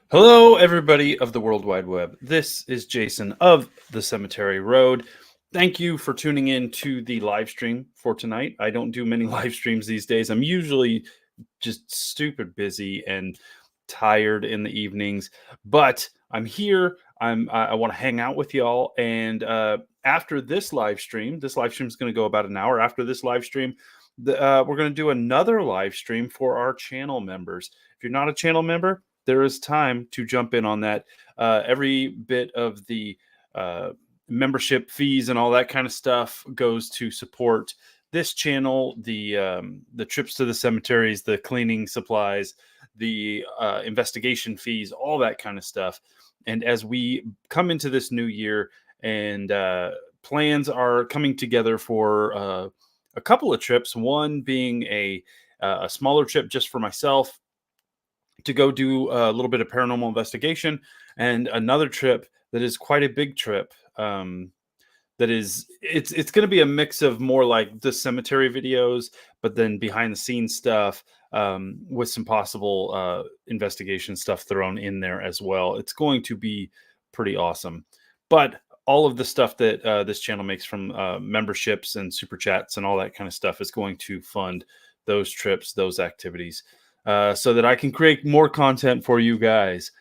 Hello, everybody of the World Wide Web. This is Jason of the Cemetery Road. Thank you for tuning in to the live stream for tonight. I don't do many live streams these days. I'm usually just stupid busy and tired in the evenings, but I'm here. I want to hang out with y'all. And after this live stream is going to go about an hour. After this live stream, we're going to do another live stream for our channel members. If you're not a channel member, there is time to jump in on that. Every bit of the membership fees and all that kind of stuff goes to support this channel, the trips to the cemeteries, the cleaning supplies, the investigation fees, all that kind of stuff. And as we come into this new year, and plans are coming together for a couple of trips, one being a smaller trip just for myself to go do a little bit of paranormal investigation, and another trip that is quite a big trip. It's going to be a mix of more like the cemetery videos, but then behind the scenes stuff, with some possible investigation stuff thrown in there as well. It's going to be pretty awesome. But all of the stuff that this channel makes from memberships and super chats and all that kind of stuff is going to fund those trips, those activities, so that I can create more content for you guys.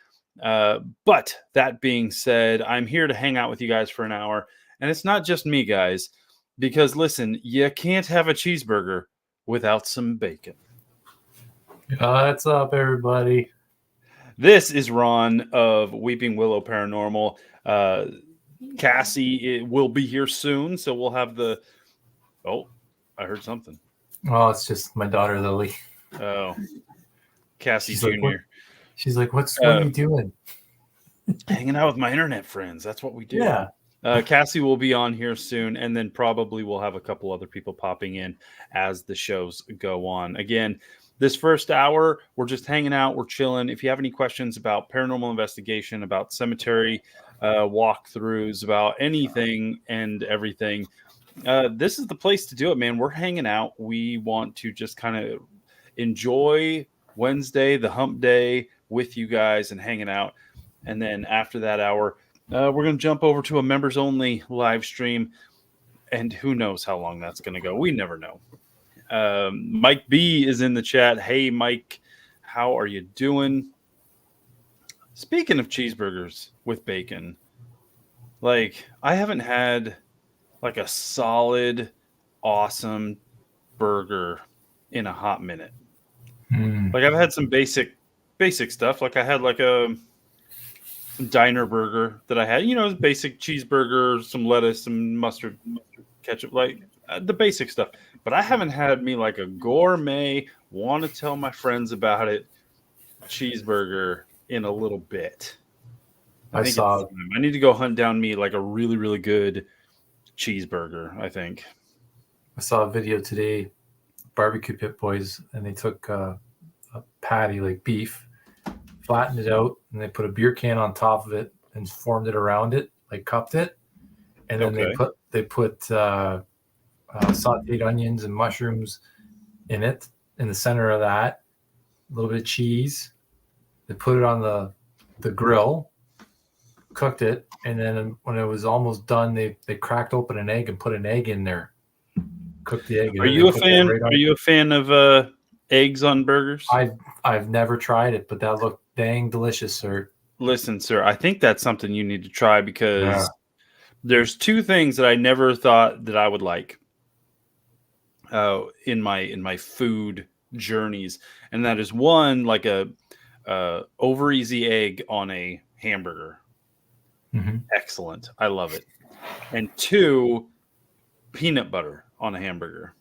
But that being said, I'm here to hang out with you guys for an hour. And it's not just me, guys, because listen, you can't have a cheeseburger without some bacon. What's up, everybody? This is Ron of Weeping Willow Paranormal. Cassie will be here soon, so we'll have the... Oh, I heard something. Oh, it's just my daughter, Lily. Oh, Cassie She's Jr. Like, she's like, what are you doing? Hanging out with my internet friends. That's what we do. Yeah. Cassie will be on here soon, and then probably we'll have a couple other people popping in as the shows go on. Again, this first hour, we're just hanging out, we're chilling. If you have any questions about paranormal investigation, about cemetery walkthroughs, about anything and everything, this is the place to do it, man. We're hanging out. We want to just kind of enjoy Wednesday, the hump day, with you guys and hanging out. And then after that hour, we're going to jump over to a members only live stream. And who knows how long that's going to go. We never know. Mike B is in the chat. Hey, Mike, how are you doing? Speaking of cheeseburgers with bacon, like I haven't had like a solid, awesome burger in a hot minute. Like I've had some basic stuff. Like I had like a diner burger that I had, basic cheeseburger, some lettuce, some mustard, ketchup, like the basic stuff. But I haven't had me like a gourmet, want to tell my friends about it cheeseburger in a little bit. I need to go hunt down me like a really, really good cheeseburger, I think. I saw a video today, Barbecue Pit Boys, and they took a patty, like beef, flattened it out, and they put a beer can on top of it and formed it around it, like cupped it. And then they put sauteed onions and mushrooms in it, in the center of that, a little bit of cheese. They put it on the grill, cooked it, and then when it was almost done, they cracked open an egg and put an egg in there. Cooked the egg. Are you a fan? Are you a fan of eggs on burgers? I've never tried it, but that looked dang delicious, sir. Listen, sir, I think that's something you need to try because there's two things that I never thought that I would like in my food journeys, and that is one, like a over easy egg on a hamburger. Mm-hmm. Excellent. I love it. And two, peanut butter on a hamburger.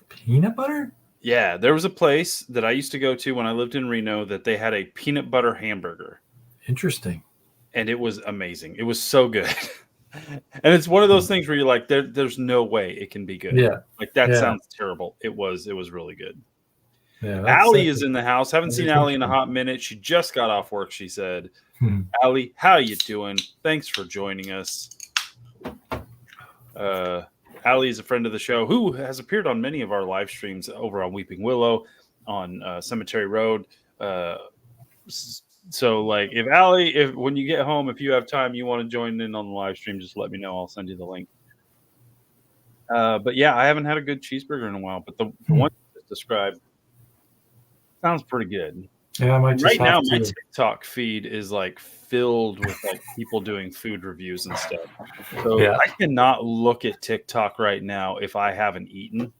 Peanut butter? Yeah, there was a place that I used to go to when I lived in Reno that they had a peanut butter hamburger. Interesting. And it was amazing. It was so good. And it's one of those things where you're like, there's no way it can be good. Yeah. Like that sounds terrible. It was really good. Yeah. Allie is in the house. Haven't seen Allie in a hot minute. She just got off work, she said. Allie, how you doing? Thanks for joining us. Allie is a friend of the show who has appeared on many of our live streams over on Weeping Willow, on Cemetery Road. So like if Allie, if when you get home, if you have time, you want to join in on the live stream, just let me know. I'll send you the link. But yeah, I haven't had a good cheeseburger in a while, but the one you just described sounds pretty good. Yeah, I might And just right now, have my to. TikTok feed is like filled with like people doing food reviews and stuff. So Yeah, I cannot look at TikTok right now if I haven't eaten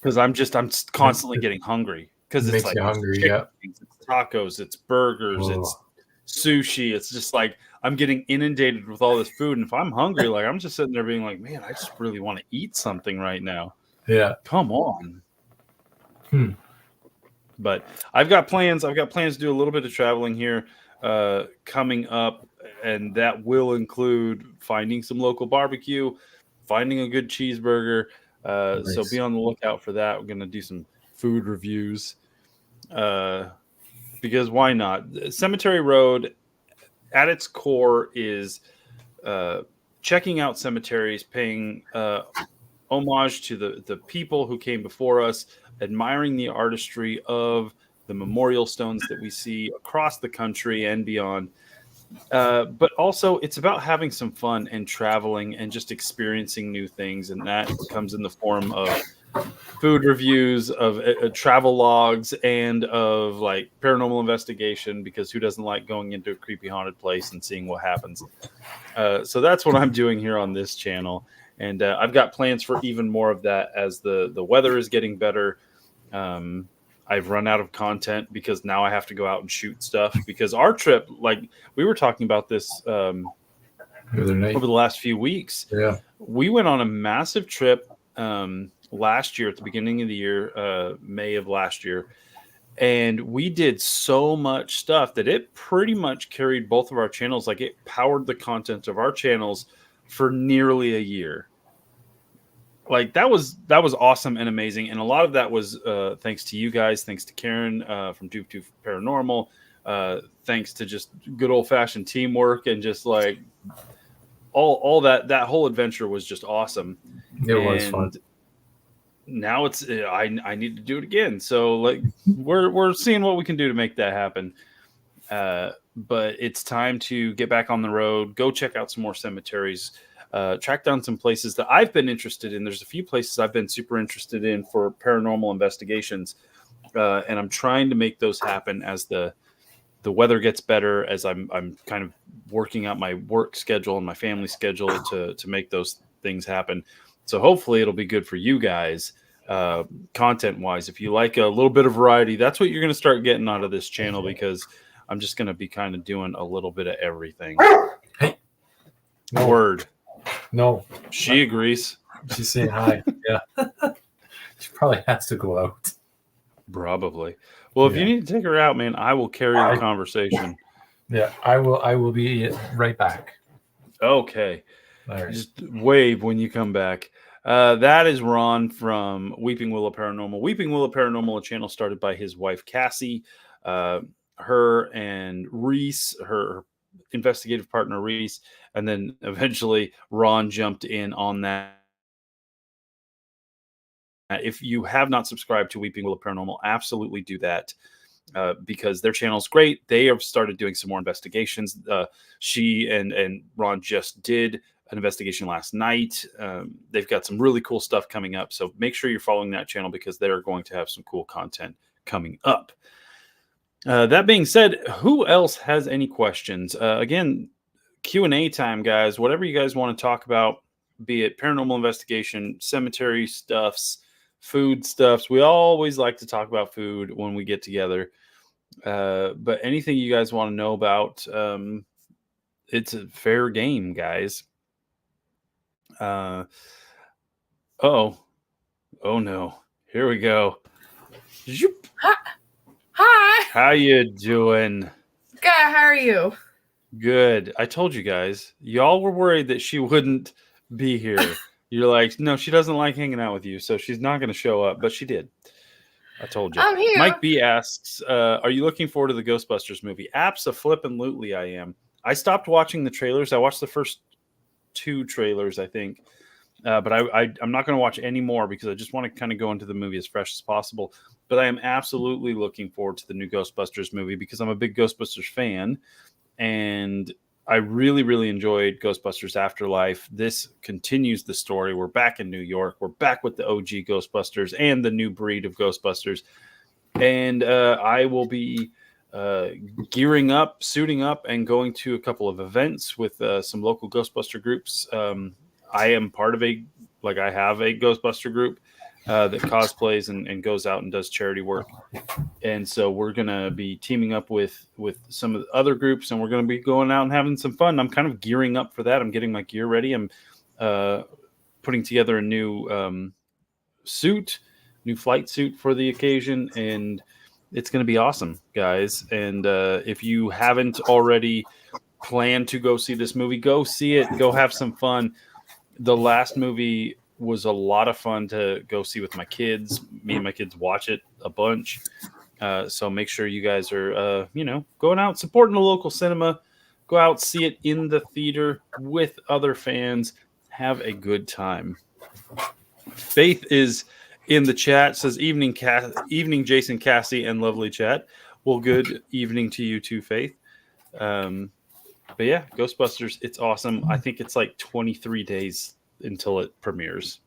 because I'm constantly it getting hungry because it's makes like you it's hungry. chicken Yeah. wings, it's tacos, it's burgers, it's Oh, sushi. It's just like I'm getting inundated with all this food, and if I'm hungry, like I'm just sitting there being like, man, I just really want to eat something right now. yeah. Come on. Hmm. But I've got plans. I've got plans to do a little bit of traveling here coming up, and that will include finding some local barbecue, finding a good cheeseburger. So be Nice. on the lookout for that. We're going to do some food reviews because why not? Cemetery Road, at its core, is checking out cemeteries, paying homage to the people who came before us, admiring the artistry of the memorial stones that we see across the country and beyond. But also, it's about having some fun and traveling and just experiencing new things. And that comes in the form of food reviews, of travel logs, and of like paranormal investigation, because who doesn't like going into a creepy haunted place and seeing what happens? So that's what I'm doing here on this channel. And I've got plans for even more of that as the weather is getting better. I've run out of content because now I have to go out and shoot stuff because our trip, like we were talking about this The other night. over the last few weeks, Yeah. we went on a massive trip last year at the beginning of the year, May of last year. And we did so much stuff that it pretty much carried both of our channels. Like it powered the content of our channels for nearly a year. Like that was awesome and amazing, and a lot of that was thanks to you guys, thanks to Karen from Duke to Paranormal, thanks to just good old fashioned teamwork and just like all that whole adventure was just awesome. It was fun. And now it's I need to do it again. So like we're seeing what we can do to make that happen. But it's time to get back on the road, go check out some more cemeteries, track down some places that I've been interested in. There's a few places I've been super interested in for paranormal investigations, and I'm trying to make those happen as the weather gets better, as I'm kind of working out my work schedule and my family schedule to make those things happen. So hopefully it'll be good for you guys content wise. If you like a little bit of variety, that's what you're going to start getting out of this channel, because I'm just going to be kind of doing a little bit of everything. Hey. No. Word. No. She agrees. She's saying hi. Yeah. She probably has to go out. Probably. Well, if you need to take her out, man, I will carry the conversation. Yeah, I will be right back. Okay. All right. Just wave when you come back. That is Ron from Weeping Willow Paranormal. Weeping Willow Paranormal, a channel started by his wife, Cassie. Her and Reese, her investigative partner, Reese. And then eventually Ron jumped in on that. If you have not subscribed to Weeping Willow Paranormal, absolutely do that. Because their channel's great. They have started doing some more investigations. She and Ron just did an investigation last night. They've got some really cool stuff coming up. So make sure you're following that channel, because they're going to have some cool content coming up. That being said, who else has any questions? Again, Q&A time, guys. Whatever you guys want to talk about, be it paranormal investigation, cemetery stuffs, food stuffs. We always like to talk about food when we get together. But anything you guys want to know about, it's a fair game, guys. Oh no, here we go. Hi. How you doing? Good. How are you? Good. I told you guys, y'all were worried that she wouldn't be here. You're like, no, she doesn't like hanging out with you, so she's not going to show up. But she did. I told you. I'm here. Mike B asks, are you looking forward to the Ghostbusters movie? Abso-flippin'-lutely I am. I stopped watching the trailers. I watched the first 2 trailers, I think. But I'm not going to watch any more because I just want to kind of go into the movie as fresh as possible. But I am absolutely looking forward to the new Ghostbusters movie because I'm a big Ghostbusters fan. And I really, really enjoyed Ghostbusters Afterlife. This continues the story. We're back in New York. We're back with the OG Ghostbusters and the new breed of Ghostbusters. And I will be gearing up, suiting up, and going to a couple of events with some local Ghostbuster groups. I am part of I have a Ghostbuster group that cosplays and goes out and does charity work. And so we're going to be teaming up with some of the other groups, and we're going to be going out and having some fun. I'm kind of gearing up for that. I'm getting my gear ready. I'm putting together a new new flight suit for the occasion, and it's going to be awesome, guys. And if you haven't already planned to go see this movie, go see it. Go have some fun. The last movie was a lot of fun to go see with my kids. Me and my kids watch it a bunch. So make sure you guys are, going out, supporting the local cinema. Go out, see it in the theater with other fans. Have a good time. Faith is in the chat, says evening, Jason, Cassie, and lovely chat. Well, good evening to you too, Faith. But yeah, Ghostbusters, it's awesome. I think it's like 23 days until it premieres.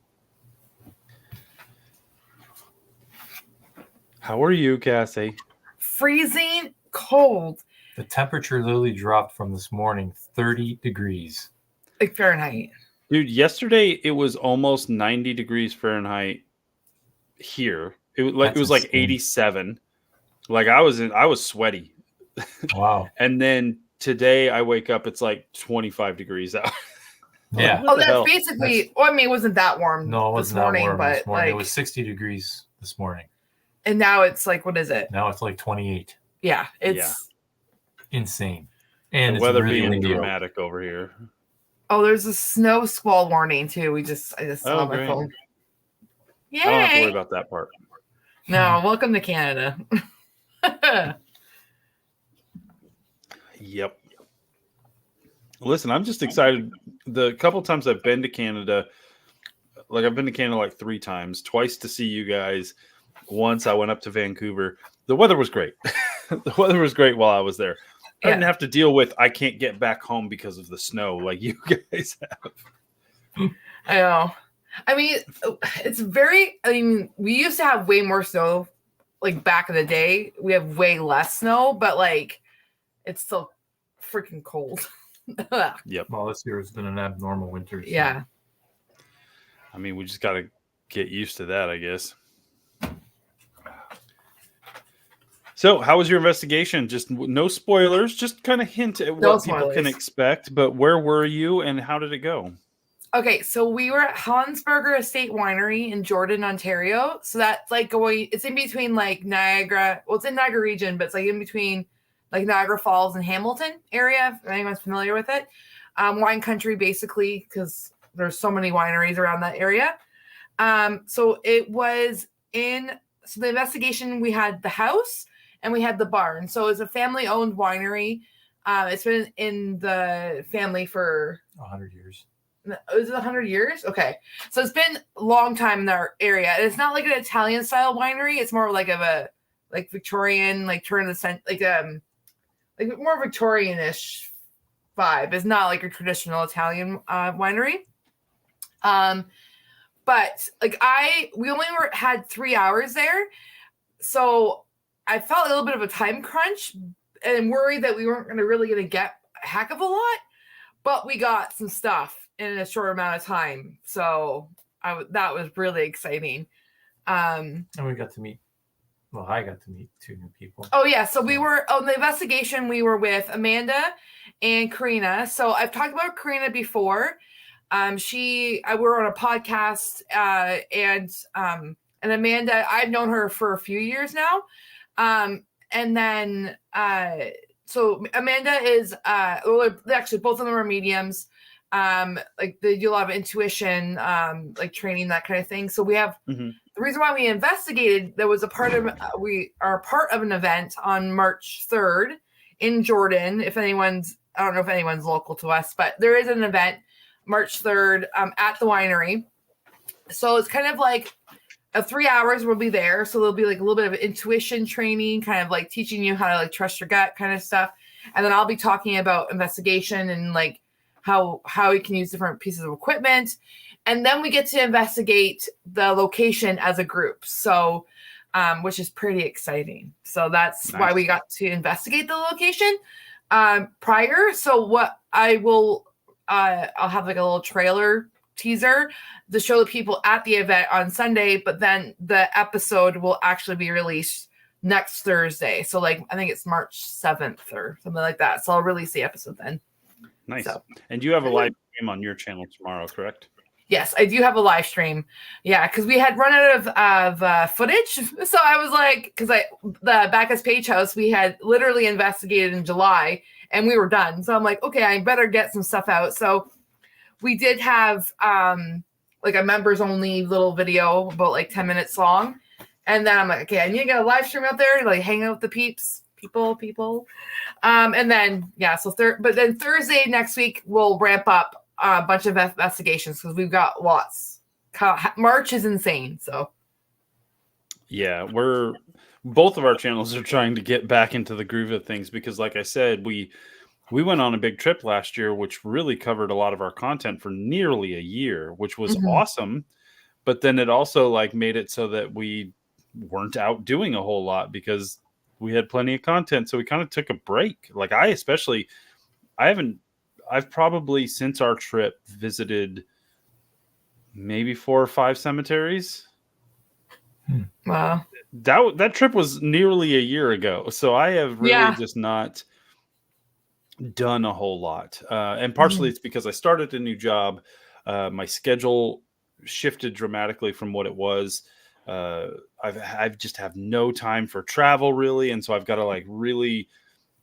How are you, Cassie? Freezing cold. The temperature literally dropped from this morning 30 degrees. Like Fahrenheit. Dude, yesterday it was almost 90 degrees Fahrenheit here. It was like 87. Like I was sweaty. Wow. And then today I wake up, it's like 25 degrees out. Yeah. Oh, that's basically. Well, I mean, it wasn't that warm. No, it wasn't this morning, that warm but this morning. like, It was 60 degrees this morning. And now it's like, what is it? Now it's like 28. Yeah, it's insane. And the weather really being windy dramatic over here. Oh, there's a snow squall warning too. I just saw my great. phone. Yay! I don't have to worry about that part. No, welcome to Canada. Yep. Listen, I'm just excited. The couple times I've been to Canada, like I've been to Canada like 3 times, twice to see you guys. Once I went up to Vancouver. The weather was great. The weather was great while I was there. I didn't have to deal with I can't get back home because of the snow like you guys have. I know. I mean, it's very. I mean, we used to have way more snow, like back in the day. We have way less snow, but like, it's still freaking cold. Yep. Well, this year has been an abnormal winter. So. Yeah. I mean, we just got to get used to that, I guess. So, how was your investigation? Just no spoilers, just kind of hint at what people can expect. But where were you and how did it go? Okay, so we were at Hansberger Estate Winery in Jordan, Ontario. So that's like it's in between like Niagara. Well, it's in Niagara region, but it's like in between like Niagara Falls and Hamilton area, if anyone's familiar with it. Wine country, basically, because there's so many wineries around that area. So it was so the investigation, we had the house and we had the barn. So it's a family-owned winery. It's been in the family for 100 years. Is it 100 years? Okay. So it's been a long time in our area. And it's not like an Italian-style winery. It's more like Victorian, like turn of the century, like more Victorian-ish vibe. It's not like a traditional Italian winery. But like we only had 3 hours there. So I felt a little bit of a time crunch and worried that we weren't really going to get a heck of a lot, but we got some stuff in a short amount of time. So that was really exciting. And we got to meet, I got to meet 2 new people. Oh yeah. So we were on the investigation. We were with Amanda and Karina. So I've talked about Karina before. We were on a podcast, and Amanda, I've known her for a few years now. And then, so Amanda is, actually both of them are mediums. Like they do a lot of intuition, like training, that kind of thing. So we have, the reason why we investigated, there was we are part of an event on March 3rd in Jordan. I don't know if anyone's local to us, but there is an event March 3rd at the winery. So it's kind of like 3 hours we'll be there. So there'll be like a little bit of intuition training, kind of like teaching you how to like trust your gut kind of stuff. And then I'll be talking about investigation and like how you can use different pieces of equipment. And then we get to investigate the location as a group. So, which is pretty exciting. So that's why we got to investigate the location prior. So what I will, I'll have like a little trailer teaser to show the people at the event on Sunday, but then the episode will actually be released next Thursday. So like, I think it's March 7th or something like that. So I'll release the episode then. Nice. So. And you have a live stream on your channel tomorrow, correct? Yes, I do have a live stream. Yeah, because we had run out of footage. So I was like, because the Bacchus Page House, we had literally investigated in July and we were done. So I'm like, okay, I better get some stuff out. So we did have like a members only little video about like 10 minutes long. And then I'm like, okay, I need to get a live stream out there, like hang out with the people. And then, yeah, so but then Thursday next week, we'll ramp up a bunch of investigations because we've got lots. March is insane. So, yeah, both of our channels are trying to get back into the groove of things because, like I said, we went on a big trip last year, which really covered a lot of our content for nearly a year, which was awesome. But then it also like made it so that we weren't out doing a whole lot because we had plenty of content. So we kind of took a break. Like I've probably since our trip visited maybe 4 or 5 cemeteries. Wow. That trip was nearly a year ago. So I have really just not done a whole lot. And partially it's because I started a new job. My schedule shifted dramatically from what it was. I've just have no time for travel really. And so I've got to like really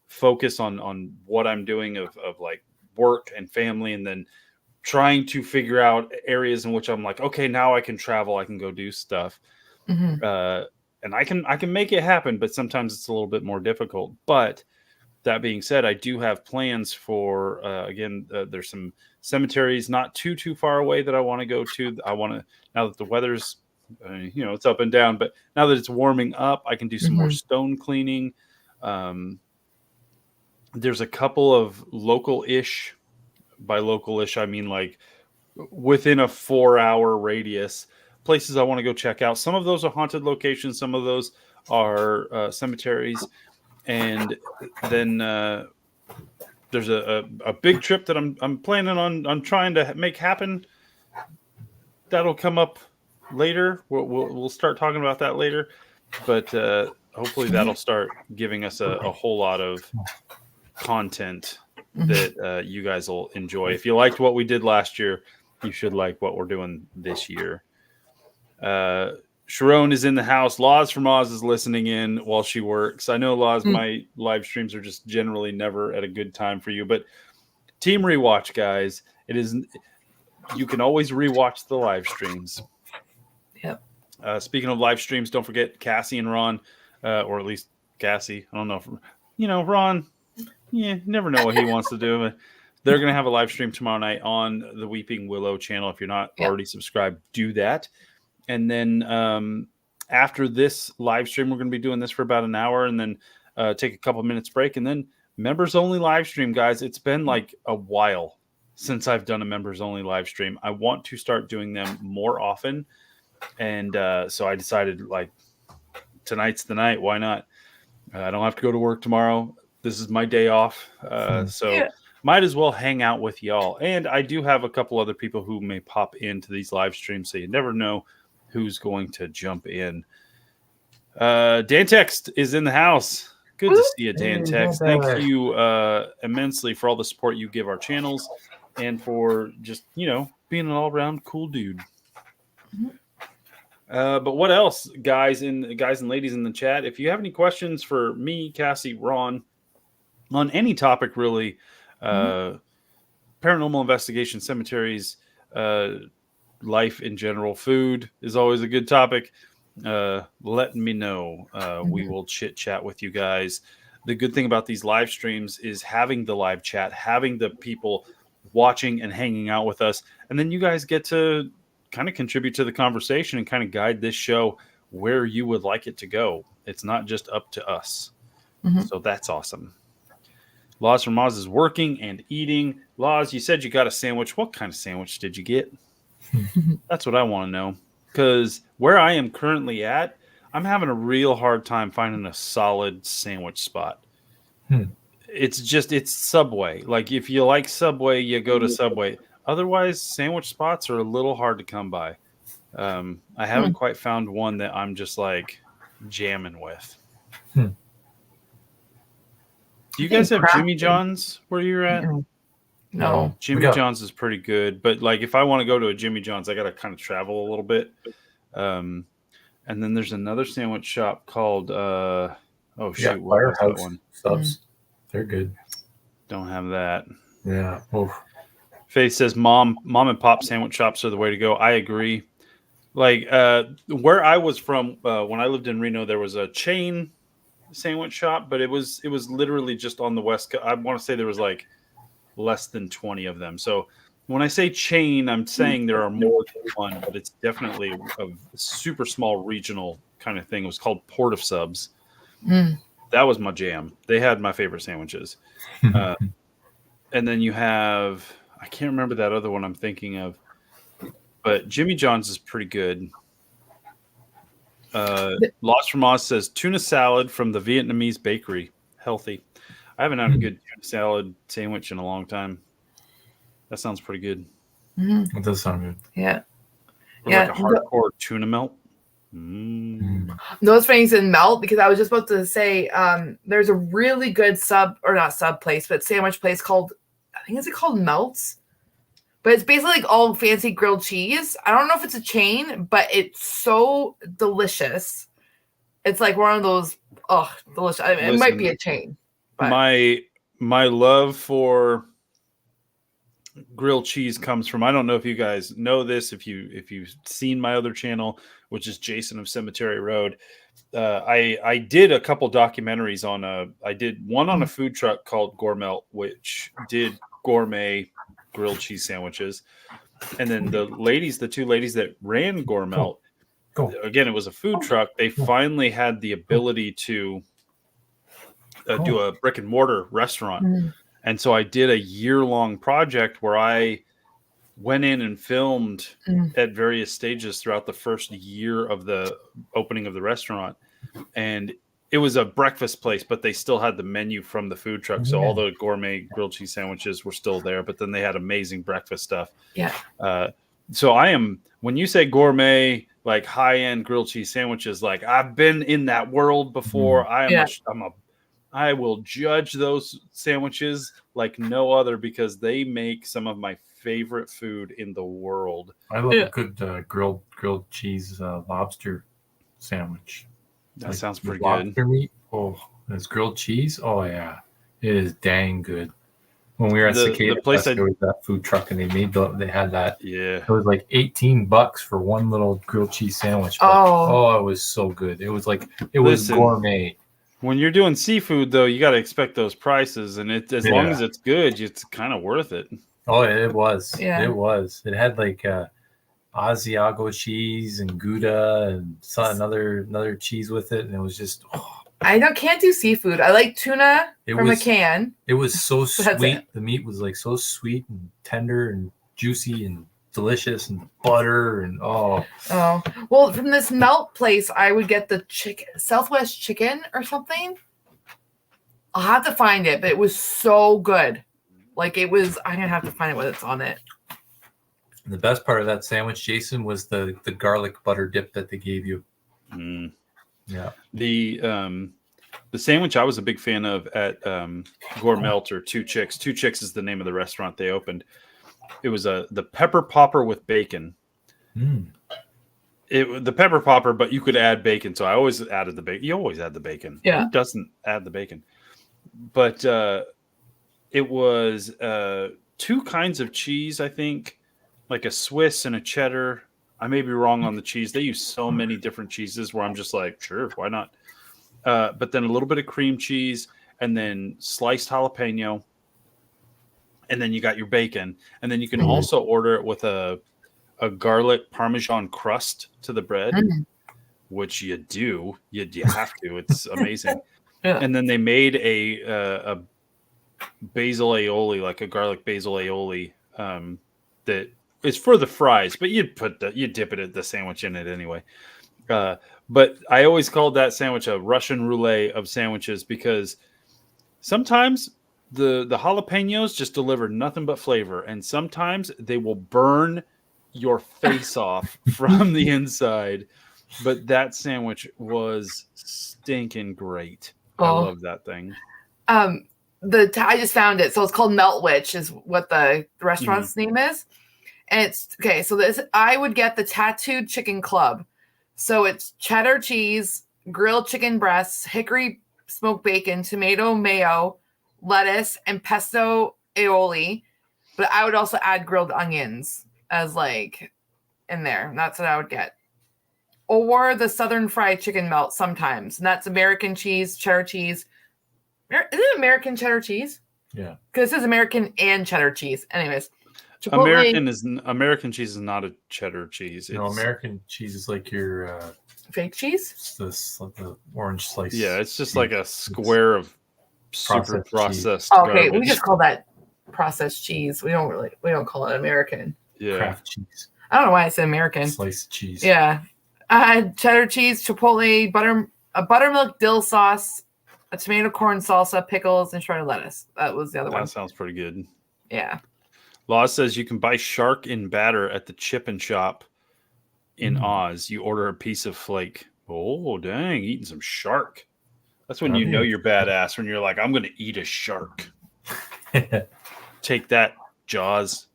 focus on what I'm doing of like work and family, and then trying to figure out areas in which I'm like, okay, now I can travel, I can go do stuff. And I can make it happen, but sometimes it's a little bit more difficult. But that being said, I do have plans for again, there's some cemeteries not too far away that I want to go to. I want to, now that the weather's it's up and down, but now that it's warming up, I can do some more stone cleaning. There's a couple of local-ish, by local-ish, I mean like within a 4-hour radius, places I want to go check out. Some of those are haunted locations. Some of those are cemeteries. And then there's a big trip that I'm planning on trying to make happen. That'll come up later. We'll start talking about that later. But hopefully that'll start giving us a whole lot of content that you guys will enjoy. If you liked what we did last year, you should like what we're doing this year. Sharon is in the house. Laws from Oz is listening in while she works. I know, Laws, my live streams are just generally never at a good time for you, but Team Rewatch, guys, you can always rewatch the live streams. Yep. Speaking of live streams, don't forget Cassie and Ron, or at least Cassie. I don't know if, Ron, never know what he wants to do. But they're going to have a live stream tomorrow night on the Weeping Willow channel. If you're not already subscribed, do that. And then after this live stream, we're going to be doing this for about an hour and then take a couple minutes break. And then members only live stream, guys. It's been like a while since I've done a members only live stream. I want to start doing them more often. And so I decided like tonight's the night. Why not? I don't have to go to work tomorrow. This is my day off. Might as well hang out with y'all. And I do have a couple other people who may pop into these live streams. So you never know who's going to jump in. Dan Text is in the house. Good to see you, Dan Text. Thank you immensely for all the support you give our channels and for just, being an all-around cool dude. But what else, guys and ladies in the chat? If you have any questions for me, Cassie, Ron, on any topic really, paranormal investigation, cemeteries, life in general, food is always a good topic. Let me know. We will chit chat with you guys. The good thing about these live streams is having the live chat, having the people watching and hanging out with us. And then you guys get to kind of contribute to the conversation and kind of guide this show where you would like it to go. It's not just up to us. So that's awesome. Laws from Oz is working and eating. Laws, you said you got a sandwich. What kind of sandwich did you get? That's what I want to know. Because where I am currently at, I'm having a real hard time finding a solid sandwich spot. It's Subway. Like, if you like Subway, you go to Subway. Otherwise, sandwich spots are a little hard to come by. I haven't quite found one that I'm just like jamming with. Do you guys have Jimmy John's where you're at? No. Jimmy John's is pretty good, but like if I want to go to a Jimmy John's, I got to kind of travel a little bit. And then there's another sandwich shop called what was that one? Subs. They're good. Don't have that. Yeah. Oof. Faith says mom and pop sandwich shops are the way to go. I agree. Like where I was from when I lived in Reno, there was a chain sandwich shop, but it was literally just on the west coast. I want to say there was like less than 20 of them. So when I say chain, I'm saying there are more than one, but it's definitely a super small regional kind of thing. It was called Port of Subs. That was my jam. They had my favorite sandwiches. And then you have, I can't remember that other one I'm thinking of, but Jimmy John's is pretty good. Lost from Oz says tuna salad from the Vietnamese bakery. Healthy. I haven't had a good tuna salad sandwich in a long time. That sounds pretty good. It does sound good. Yeah. Or like a hardcore tuna melt. Those things in melt, because I was just about to say there's a really good sandwich place called, I think it's called Melts. But it's basically like all fancy grilled cheese. I don't know if it's a chain, but it's so delicious. It's like one of those, delicious. I mean, it might be a chain. But. My love for grilled cheese comes from, I don't know if you guys know this, if you've seen my other channel, which is Jason of Cemetery Road. I did a couple documentaries I did one on a food truck called Gourmet, which did gourmet grilled cheese sandwiches. And then the two ladies that ran Gourmet, again, it was a food truck. They finally had the ability to do a brick and mortar restaurant. And so I did a year-long project where I went in and filmed at various stages throughout the first year of the opening of the restaurant. And it was a breakfast place, but they still had the menu from the food truck. So all the gourmet grilled cheese sandwiches were still there, but then they had amazing breakfast stuff. Yeah. So when you say gourmet, like high-end grilled cheese sandwiches, like I've been in that world before. I will judge those sandwiches like no other because they make some of my favorite food in the world. I love a good grilled cheese lobster sandwich. That sounds pretty good. Lobster meat. Oh, there's grilled cheese. Oh yeah, it is dang good. When we were at Cicada, the place there was that food truck, and they had that. Yeah, it was like $18 for one little grilled cheese sandwich. But, it was so good. It was like was gourmet. When you're doing seafood, though, you got to expect those prices, and as long as it's good, it's kind of worth it. Oh, it was. Yeah. It was. It had like Asiago cheese and Gouda and another cheese with it, and it was just. I can't do seafood. I like tuna from a can. It was so sweet. The meat was like so sweet and tender and juicy and delicious, and butter and well, from this melt place I would get the Southwest chicken or something. I'll have to find it, but it was so good. Like I'm gonna have to find it when it's on it. The best part of that sandwich, Jason, was the garlic butter dip that they gave you. Yeah. The sandwich I was a big fan of at Gourmet or Two Chicks. Two Chicks is the name of the restaurant they opened. It was the pepper popper with bacon. The pepper popper, but you could add bacon. So I always added the bacon. You always add the bacon. Yeah. Who doesn't add the bacon? But it was two kinds of cheese, I think, like a Swiss and a cheddar. I may be wrong on the cheese. They use so many different cheeses where I'm just like, sure, why not? But then a little bit of cream cheese and then sliced jalapeno. and then you got your bacon, and then you can also order it with a garlic Parmesan crust to the bread, which you do. You have to. It's amazing. Yeah. And then they made a basil aioli, like a garlic basil aioli, that is for the fries, but you dip it at the sandwich in it anyway. But I always called that sandwich a Russian roulette of sandwiches because sometimes the jalapenos just deliver nothing but flavor, and sometimes they will burn your face off from the inside. But that sandwich was stinking great. I love that thing. I just found it. So it's called Melt Witch is what the restaurant's name is. And it's okay. So I would get the Tattooed Chicken Club. So it's cheddar cheese, grilled chicken breasts, hickory smoked bacon, tomato mayo, lettuce, and pesto aioli. But I would also add grilled onions as like in there. And that's what I would get. Or the Southern Fried Chicken Melt sometimes. And that's American cheese, cheddar cheese. Is it American cheddar cheese? Yeah. Because it says American and cheddar cheese. Anyways. American cheese is not a cheddar cheese. No, American cheese is like your fake cheese. The orange slice. Yeah, it's just like a square of super processed. Okay, garbage. we just call that processed cheese. We don't call it American. Yeah, Kraft cheese. I don't know why I said American. Sliced cheese. Yeah, I had cheddar cheese, chipotle, a buttermilk dill sauce, a tomato corn salsa, pickles, and shredded lettuce. That was the other one. That sounds pretty good. Yeah. Law says you can buy shark in batter at the Chip and Shop in Oz. You order a piece of flake. Oh, dang, eating some shark. That's when you know you're badass, when you're like, I'm going to eat a shark. Take that, Jaws.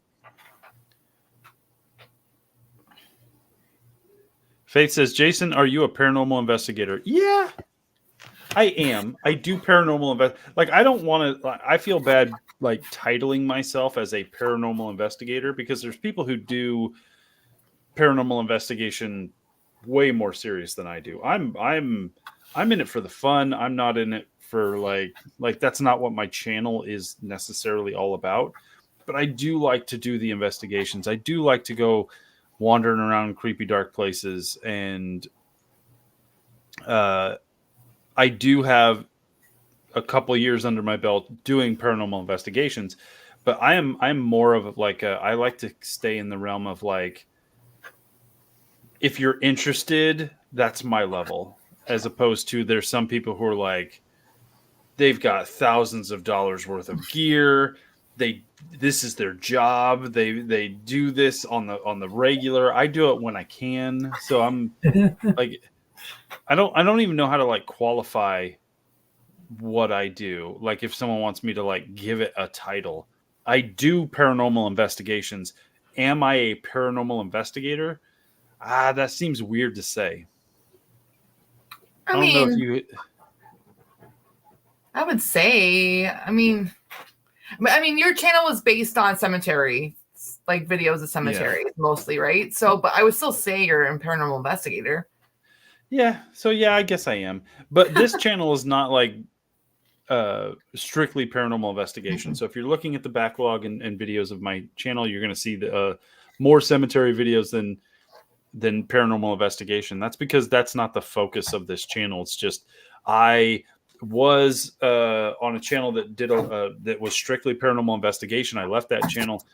Faith says, Jason, are you a paranormal investigator? Yeah, I am. I do paranormal Like, I don't want to. I feel bad like titling myself as a paranormal investigator because there's people who do paranormal investigation way more serious than I do. I'm in it for the fun. I'm not in it for like that's not what my channel is necessarily all about. But I do like to do the investigations. I do like to go wandering around creepy dark places, and I do have a couple of years under my belt doing paranormal investigations, but I'm more of like I like to stay in the realm of like, if you're interested, that's my level, as opposed to there's some people who are like, they've got thousands of dollars worth of gear. This is their job. They do this on the regular. I do it when I can. So I'm like, I don't even know how to like qualify what I do. Like if someone wants me to like give it a title, I do paranormal investigations. Am I a paranormal investigator? That seems weird to say. I don't know if you. I would say. I mean, your channel was based on cemetery, like videos of cemeteries mostly, right? So, but I would still say you're a paranormal investigator. Yeah. So yeah, I guess I am. But this channel is not like strictly paranormal investigation. So if you're looking at the backlog and videos of my channel, you're going to see the more cemetery videos than paranormal investigation. That's because that's not the focus of this channel. It's just I was on a channel that did that was strictly paranormal investigation. I left that channel.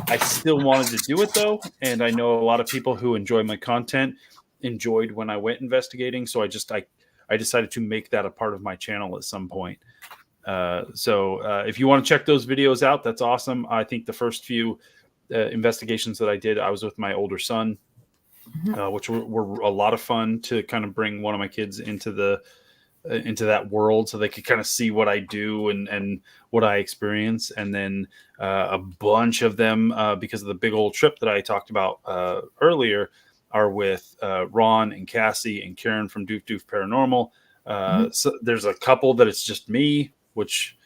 I still wanted to do it though, and I know a lot of people who enjoy my content enjoyed when I went investigating. So I decided to make that a part of my channel at some point. So if you want to check those videos out, that's awesome. I think the first few investigations that I did, I was with my older son, which were a lot of fun to kind of bring one of my kids into that world so they could kind of see what I do and what I experience. And then a bunch of them, because of the big old trip that I talked about earlier, are with Ron and Cassie and Karen from Doof Doof Paranormal. So there's a couple that it's just me, which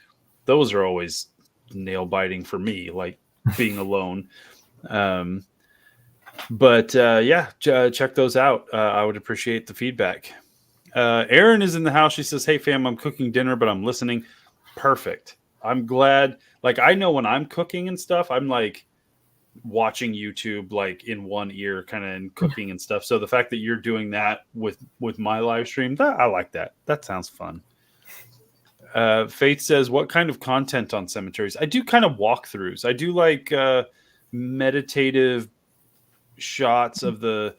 those are always nail biting for me, like being alone. But check those out. I would appreciate the feedback. Erin is in the house. She says, "Hey fam, I'm cooking dinner, but I'm listening." Perfect. I'm glad. Like, I know when I'm cooking and stuff, I'm like watching YouTube like in one ear, kind of in cooking and stuff. So the fact that you're doing that with my live stream, I like that. That sounds fun. Faith says, what kind of content on cemeteries? I do kind of walkthroughs. I do like meditative shots of the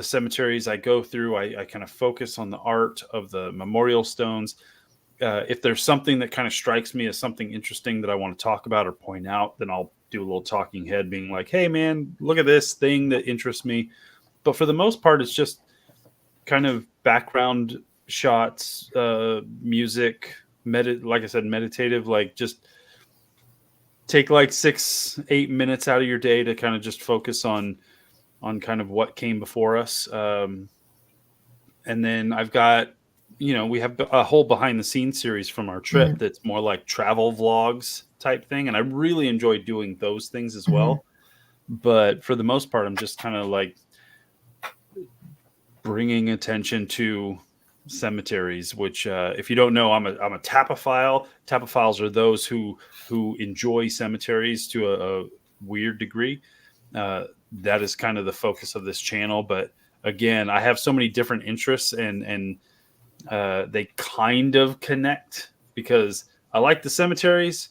cemeteries I go through. I kind of focus on the art of the memorial stones. If there's something that kind of strikes me as something interesting that I want to talk about or point out, then I'll do a little talking head being like, hey man, look at this thing that interests me. But for the most part, it's just kind of background shots, music, like I said, meditative, like just take like 6-8 minutes out of your day to kind of just focus on kind of what came before us. And then I've got, we have a whole behind the scenes series from our trip that's more like travel vlogs type thing. And I really enjoy doing those things as well. But for the most part, I'm just kind of like bringing attention to cemeteries, which if you don't know, I'm a tapophile. Tapophiles are those who enjoy cemeteries to a weird degree. That is kind of the focus of this channel. But again, I have so many different interests and they kind of connect because I like the cemeteries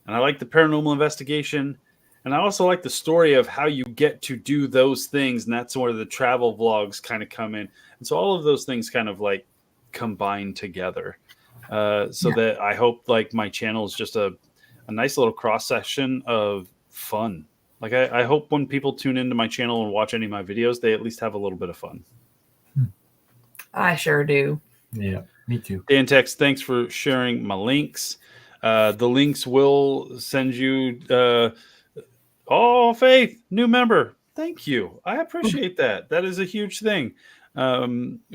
and I like the paranormal investigation. And I also like the story of how you get to do those things. And that's where the travel vlogs kind of come in. And so all of those things kind of like combine together. That I hope like my channel is just a nice little cross section of fun. Like I hope when people tune into my channel and watch any of my videos, they at least have a little bit of fun. I sure do. Yeah, me too. Dan Tex, thanks for sharing my links. The links will send you. Faith, new member. Thank you. I appreciate that. That is a huge thing.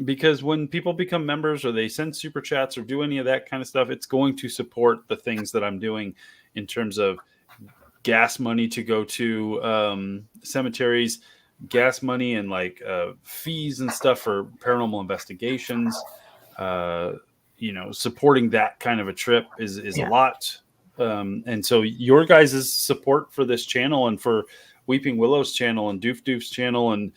Because when people become members or they send super chats or do any of that kind of stuff, it's going to support the things that I'm doing in terms of gas money to go to cemeteries, gas money and like fees and stuff for paranormal investigations. Supporting that kind of a trip is a lot. And so your guys' support for this channel and for Weeping Willow's channel and Doof Doof's channel and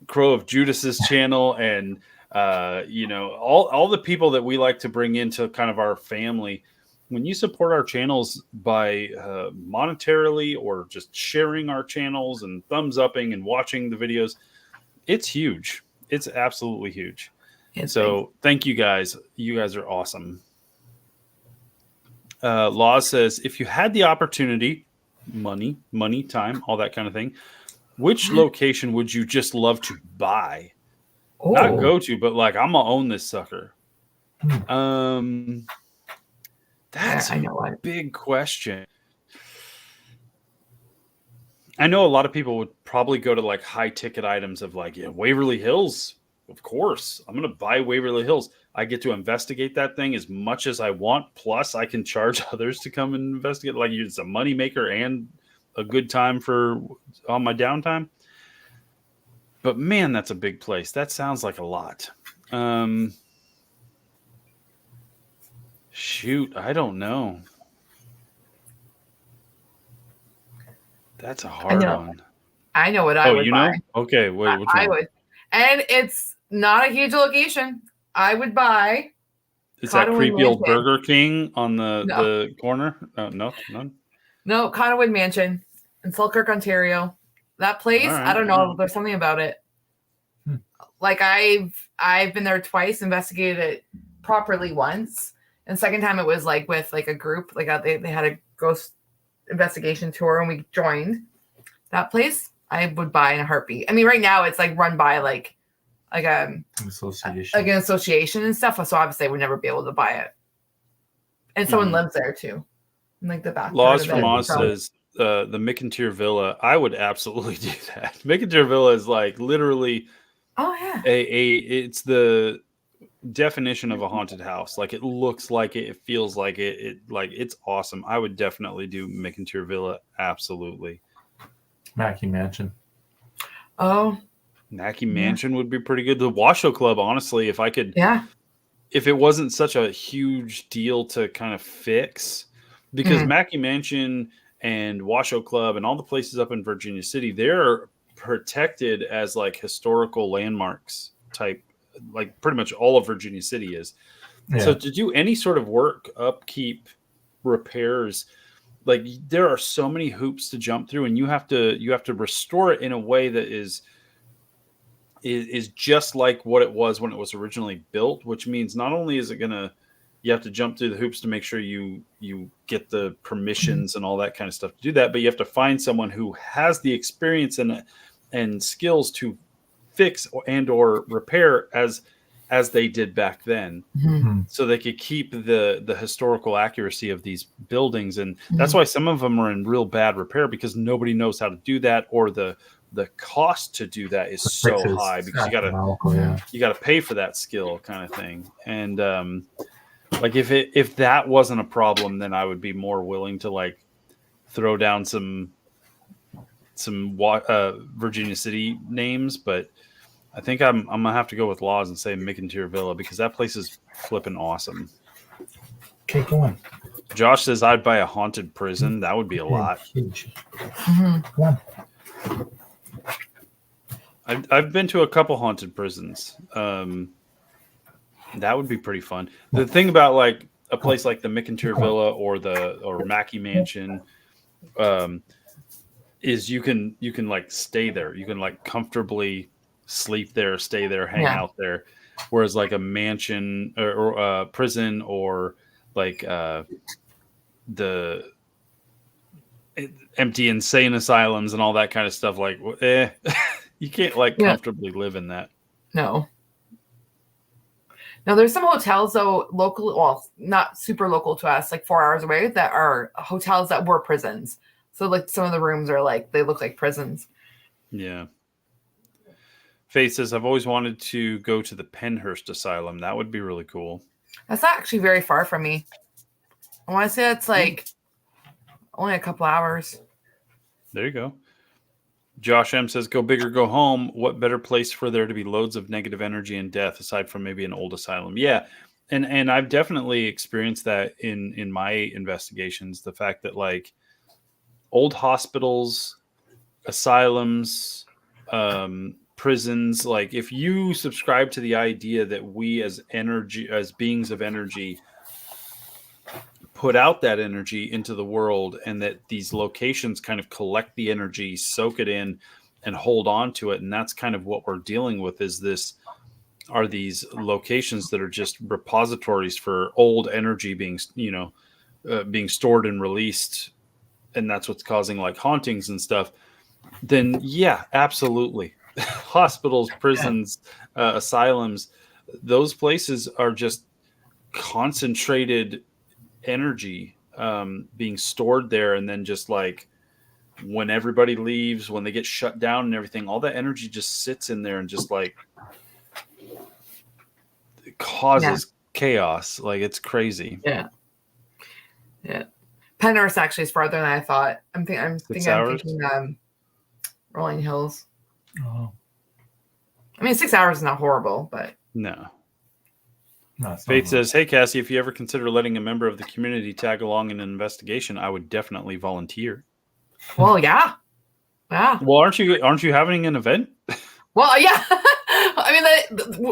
Crow of Judas's channel and all the people that we like to bring into kind of our family. When you support our channels by monetarily or just sharing our channels and thumbs upping and watching the videos, it's huge. It's absolutely huge. So thank you guys. You guys are awesome. Law says, if you had the opportunity, money, time, all that kind of thing, which location would you just love to buy? Not go to, but like, I'm gonna own this sucker. That's a big question. I know a lot of people would probably go to like high ticket items of like, Waverly Hills. Of course, I'm going to buy Waverly Hills. I get to investigate that thing as much as I want. Plus, I can charge others to come and investigate. Like, it's a moneymaker and a good time on my downtime. But man, that's a big place. That sounds like a lot. Shoot, I don't know. That's a hard one. I know what I would buy. Okay, wait, which one? I would. And it's not a huge location. I would buy. Is that creepy old Burger King on the corner? No, none. No, Conwood Mansion in Selkirk, Ontario. That place, right, I don't know. There's something about it. Like I've been there twice, investigated it properly once, and second time it was like with like a group. Like they had a ghost investigation tour, and we joined that place. I would buy in a heartbeat. I mean, right now it's like run by like an association and stuff. So obviously I would never be able to buy it. And someone lives there too. In like the back. Laws from Oz says the McIntyre Villa. I would absolutely do that. McIntyre Villa is like literally it's the definition of a haunted house. Like it looks like it feels like it like it's awesome. I would definitely do McIntyre Villa. Absolutely. Mackey Mansion. Oh, Mackey Mansion would be pretty good. The Washoe Club, honestly, if I could if it wasn't such a huge deal to kind of fix, because Mackey Mansion and Washoe Club and all the places up in Virginia City, they're protected as like historical landmarks type, like pretty much all of Virginia City is. Yeah. So to do any sort of work, upkeep, repairs, like there are so many hoops to jump through, and you have to restore it in a way that is just like what it was when it was originally built, which means not only is it gonna, you have to jump through the hoops to make sure you get the permissions and all that kind of stuff to do that, but you have to find someone who has the experience and skills to fix or repair as they did back then, so they could keep the historical accuracy of these buildings. And that's why some of them are in real bad repair, because nobody knows how to do that, or the cost to do that is so high, because you gotta pay for that skill kind of thing. And like if that wasn't a problem, then I would be more willing to like throw down some Virginia City names, but I think I'm gonna have to go with Laws and say McIntyre Villa, because that place is flipping awesome. Okay, go on. Josh says I'd buy a haunted prison. That would be a lot. Come on. I've been to a couple haunted prisons. That would be pretty fun. The thing about like a place like the McIntyre Villa or Mackey Mansion, is you can like stay there. You can like comfortably sleep there, stay there, hang out there. Whereas like a mansion or prison, or like the empty insane asylums and all that kind of stuff, like you can't like comfortably live in that. No. Now there's some hotels though, local, well, not super local to us, like 4 hours away, that are hotels that were prisons. So like some of the rooms are like, they look like prisons. Yeah. Faith says, I've always wanted to go to the Pennhurst Asylum. That would be really cool. That's not actually very far from me. I want to say it's like only a couple hours. There you go. Josh M says, go big or go home. What better place for there to be loads of negative energy and death aside from maybe an old asylum? Yeah. And I've definitely experienced that in my investigations. The fact that like old hospitals, asylums, prisons, like if you subscribe to the idea that we as beings of energy put out that energy into the world, and that these locations kind of collect the energy, soak it in, and hold on to it. And that's kind of what we're dealing with, are these locations that are just repositories for old energy being stored and released. And that's what's causing like hauntings and stuff. Then yeah, absolutely. Hospitals, prisons, asylums, those places are just concentrated energy being stored there, and then just like when everybody leaves, when they get shut down and everything, all that energy just sits in there and just like it causes chaos. Like it's crazy. Yeah. Pennhurst actually is farther than I thought. I'm thinking Rolling Hills. Oh. I mean, 6 hours is not horrible, but no. Faith says, hey, Cassie, if you ever consider letting a member of the community tag along in an investigation, I would definitely volunteer. Well, yeah. Well, aren't you having an event? Well, yeah. I mean,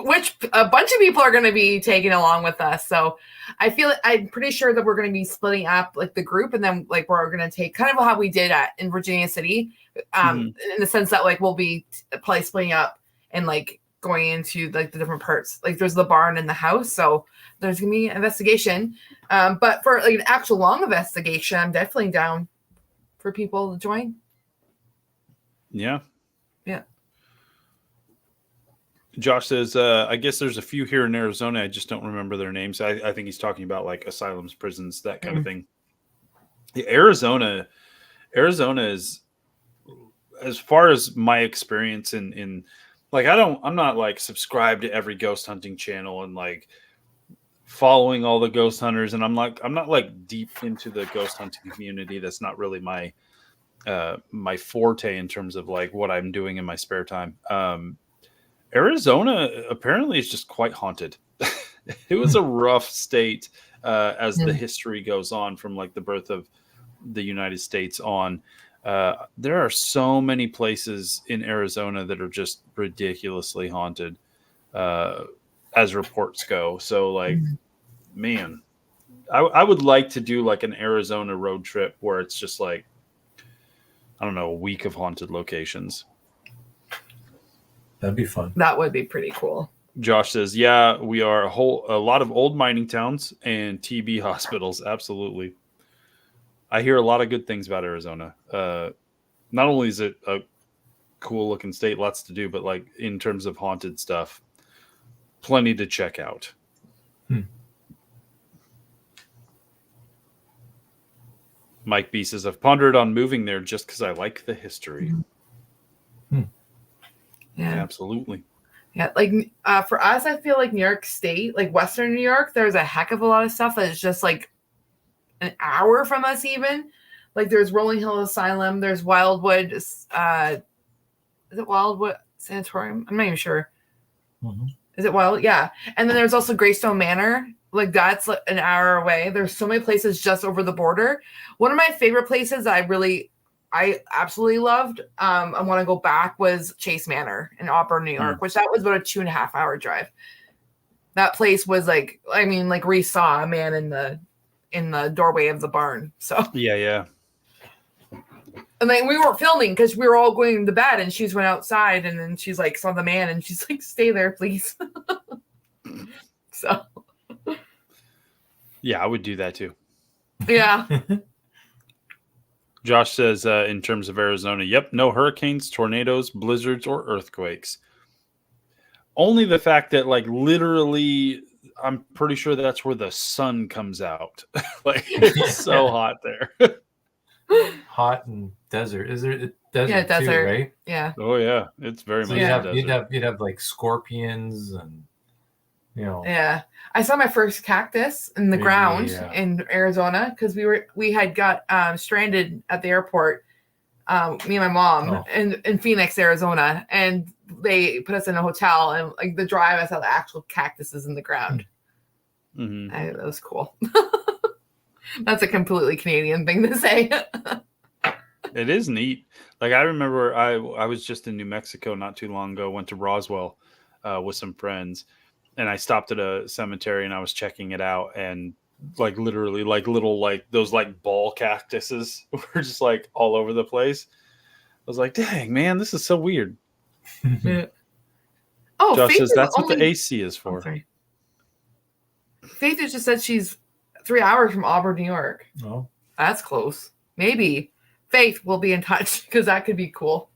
which a bunch of people are going to be taking along with us. So I'm pretty sure that we're going to be splitting up like the group, and then like we're going to take kind of how we did in Virginia City, in the sense that like we'll be probably splitting up and like going into like the different parts. Like there's the barn and the house, so there's gonna be an investigation. But for like an actual long investigation, I'm definitely down for people to join. Yeah. Josh says, I guess there's a few here in Arizona. I just don't remember their names. I think he's talking about like asylums, prisons, that kind of thing. Yeah, Arizona is, as far as my experience in like, I'm not like subscribed to every ghost hunting channel and like following all the ghost hunters. And I'm not like deep into the ghost hunting community. That's not really my forte in terms of like what I'm doing in my spare time. Arizona apparently is just quite haunted. it was a rough state as the history goes on from like the birth of the United States on. There are so many places in Arizona that are just ridiculously haunted as reports go. So like, man, I would like to do like an Arizona road trip where it's just like, I don't know, a week of haunted locations. That'd be fun. That would be pretty cool. Josh says, yeah, we are a lot of old mining towns and TB hospitals. Absolutely. I hear a lot of good things about Arizona. Not only is it a cool looking state, lots to do, but like in terms of haunted stuff, plenty to check out. Mike B says, I've pondered on moving there just because I like the history. Yeah, absolutely. Yeah, like for us, I feel like New York State, like Western New York, there's a heck of a lot of stuff that is just like an hour from us even. Like there's Rolling Hill Asylum, there's Wildwood, is it Wildwood Sanatorium? I'm not even sure. Is it Wild? Yeah. And then there's also Greystone Manor. Like that's like an hour away. There's so many places just over the border. One of my favorite places I absolutely loved, I want to go back, was Chase Manor in Auburn, New York, which that was about a 2.5 hour drive. That place was like, I mean, like we saw a man in the doorway of the barn. So yeah. And then we weren't filming because we were all going to bed, and she's went outside, and then she's like saw the man, and she's like, "Stay there, please." So yeah, I would do that too. Yeah. Josh says, in terms of Arizona, yep, no hurricanes, tornadoes, blizzards, or earthquakes. Only the fact that, like, literally, I'm pretty sure that's where the sun comes out. Like, it's so hot there. Hot and desert. Is there desert? Yeah, desert. Too, right? Yeah. Oh yeah, it's very much. You'd have like scorpions and Yeah, I saw my first cactus in the ground in Arizona because we had got stranded at the airport. Me and my mom in Phoenix, Arizona, and they put us in a hotel, and like the drive, I saw the actual cactuses in the ground. That was cool. That's a completely Canadian thing to say. It is neat. Like I remember I was just in New Mexico not too long ago, went to Roswell with some friends, and I stopped at a cemetery and I was checking it out, and like literally like little like those like ball cactuses were just like all over the place. I was like, dang man, this is so weird. Yeah. Oh, Josh Faith says that's what the AC is for. Sorry. Faith has just said she's 3 hours from Auburn, New York. Oh, that's close. Maybe Faith will be in touch because that could be cool.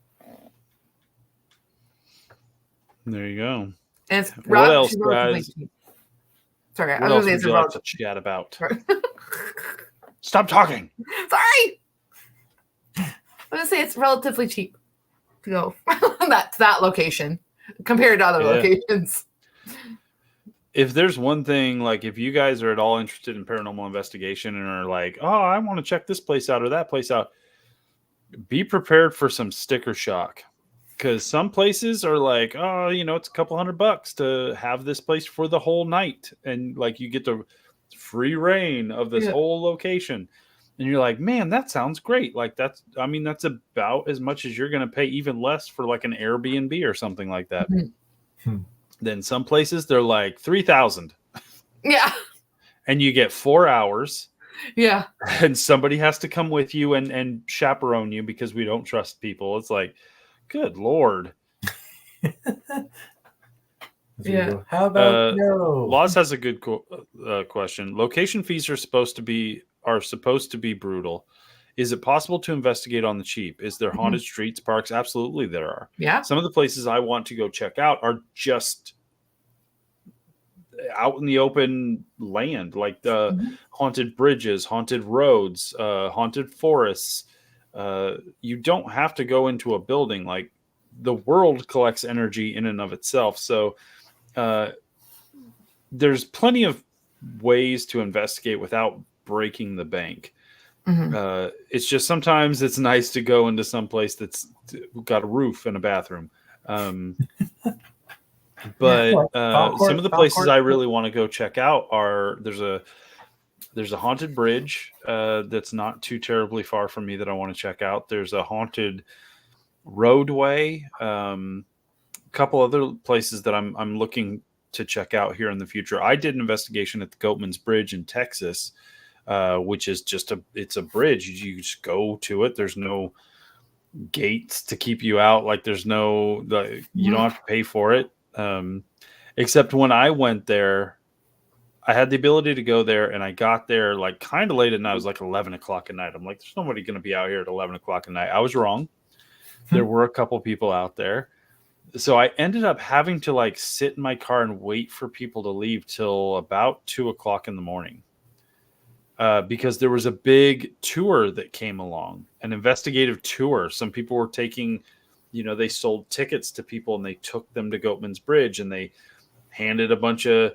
There you go. And it's what else, guys? Sorry, what else would you like to chat about? Stop talking. Sorry. I'm gonna say it's relatively cheap to go to that location compared to other locations. If there's one thing, like if you guys are at all interested in paranormal investigation and are like, oh, I want to check this place out or that place out, be prepared for some sticker shock. Because some places are like, oh, it's a couple $100 to have this place for the whole night. And like you get the free reign of this whole location. And you're like, man, that sounds great. Like that's about as much as you're going to pay, even less for like an Airbnb or something like that. Then some places they're like $3,000. Yeah. And you get 4 hours. Yeah. And somebody has to come with you and chaperone you because we don't trust people. It's like, good Lord. Yeah. How about no? Laws has a good question. Location fees are supposed to be brutal. Is it possible to investigate on the cheap? Is there haunted streets, parks? Absolutely, there are. Yeah. Some of the places I want to go check out are just out in the open land, like the haunted bridges, haunted roads, haunted forests. You don't have to go into a building. Like the world collects energy in and of itself. So there's plenty of ways to investigate without breaking the bank. It's just sometimes it's nice to go into some place that's got a roof and a bathroom. But Falcor- some of the places Falcor- I really want to go check out are there's a haunted bridge that's not too terribly far from me that I want to check out. There's a haunted roadway, a couple other places that I'm looking to check out here in the future. I did an investigation at the Goatman's Bridge in Texas, which is it's a bridge. You just go to it. There's no gates to keep you out. Like you don't have to pay for it. Except when I went there, I had the ability to go there, and I got there like kind of late at night. It was like 11 o'clock at night. I'm like, there's nobody going to be out here at 11 o'clock at night. I was wrong. There were a couple people out there. So I ended up having to like sit in my car and wait for people to leave till about 2 o'clock in the morning. Because there was a big tour that came along, an investigative tour. Some people were taking, they sold tickets to people and they took them to Goatman's Bridge and they handed a bunch of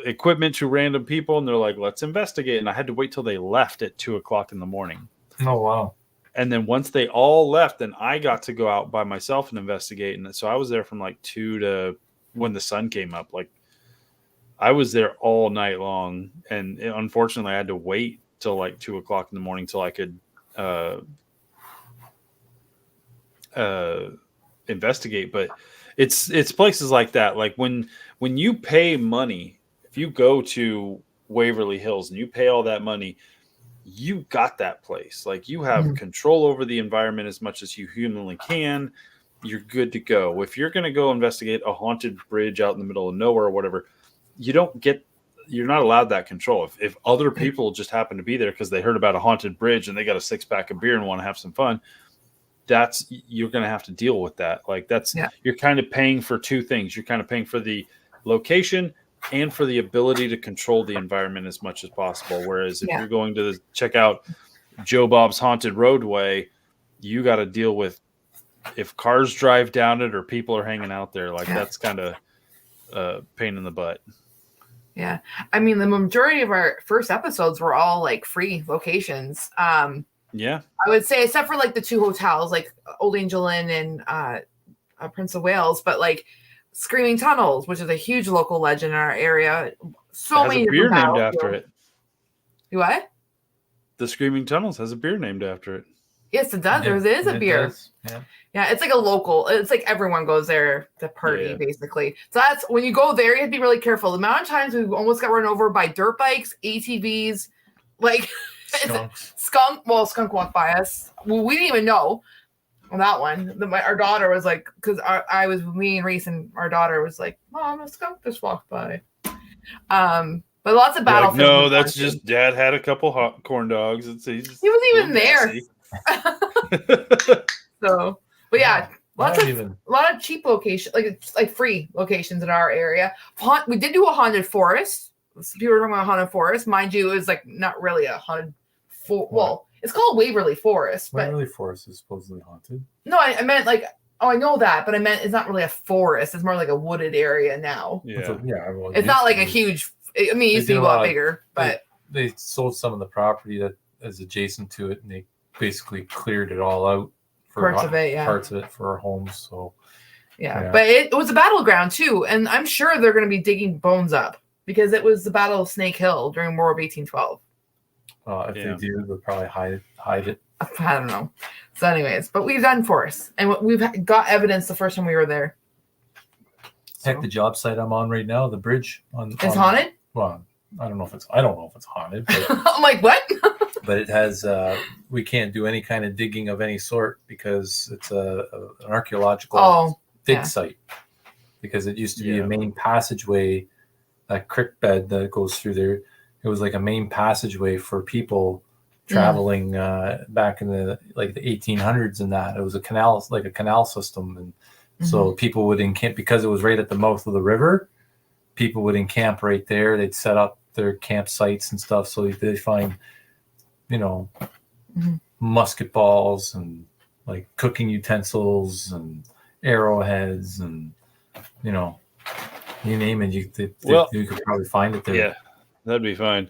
equipment to random people. And they're like, let's investigate. And I had to wait till they left at 2 o'clock in the morning. Oh, wow. And then once they all left, then I got to go out by myself and investigate. And so I was there from like 2 to when the sun came up. Like I was there all night long. And unfortunately, I had to wait till like 2 o'clock in the morning till I could investigate. But it's places like that. Like when you pay money, if you go to Waverly Hills and you pay all that money, you got that place. Like you have control over the environment as much as you humanly can. You're good to go. If you're going to go investigate a haunted bridge out in the middle of nowhere or whatever, you're not allowed that control. If other people just happen to be there because they heard about a haunted bridge and they got a 6-pack of beer and want to have some fun, you're going to have to deal with that. Like you're kind of paying for two things. You're kind of paying for the location and for the ability to control the environment as much as possible. Whereas if you're going to check out Joe Bob's Haunted Roadway, you got to deal with if cars drive down it or people are hanging out there. Like that's kind of a pain in the butt. Yeah. I mean, the majority of our first episodes were all like free locations. Yeah. I would say, except for like the 2 hotels, like Old Angel Inn and Prince of Wales, but like Screaming Tunnels, which is a huge local legend in our area. So many a beer named battles. after it. What? The Screaming Tunnels has a beer named after it. Yes, it does. There is a beer. Yeah, it's like a local. It's like everyone goes there to party, basically. So that's when you go there, you have to be really careful. The amount of times we almost got run over by dirt bikes, ATVs, like skunk walked by us. Well, we didn't even know on that one. Our daughter was like, because I was with me and Reese, and our daughter was like, "Mom, a skunk just walked by." But lots of battlefields. Like, no, that's just Dad had a couple hot corn dogs. He wasn't even there. So, but yeah, a lot of cheap locations, like free locations in our area. We did do a haunted forest. People were talking about a haunted forest, mind you. It was like not really a haunted. Well, it's called Waverly Forest. But Waverly Forest is supposedly haunted. No, I meant like. Oh, I know that, but I meant it's not really a forest. It's more like a wooded area now. Yeah, well, it's not like a huge. I mean, it used to be a lot bigger, but they sold some of the property that is adjacent to it, and they basically cleared it all out for parts of it for our homes. So but it was a battleground too, and I'm sure they're going to be digging bones up because it was the Battle of Snake Hill during War of 1812. If they do, they'll probably hide it. I don't know. So, anyways, but we've done forests, and we've got evidence the first time we were there. Heck, the job site I'm on right now, the bridge it's haunted. Well, I don't know if it's haunted. But, I'm like, what? But it has. We can't do any kind of digging of any sort because it's an archaeological dig site. Because it used to be a main passageway, a creek bed that goes through there. It was like a main passageway for people traveling back in the 1800s and that. It was a canal system, and so people would encamp because it was right at the mouth of the river. People would encamp right there. They'd set up their campsites and stuff. So they find, musket balls and like cooking utensils and arrowheads and you name it. You could probably find it there. Yeah, that'd be fine.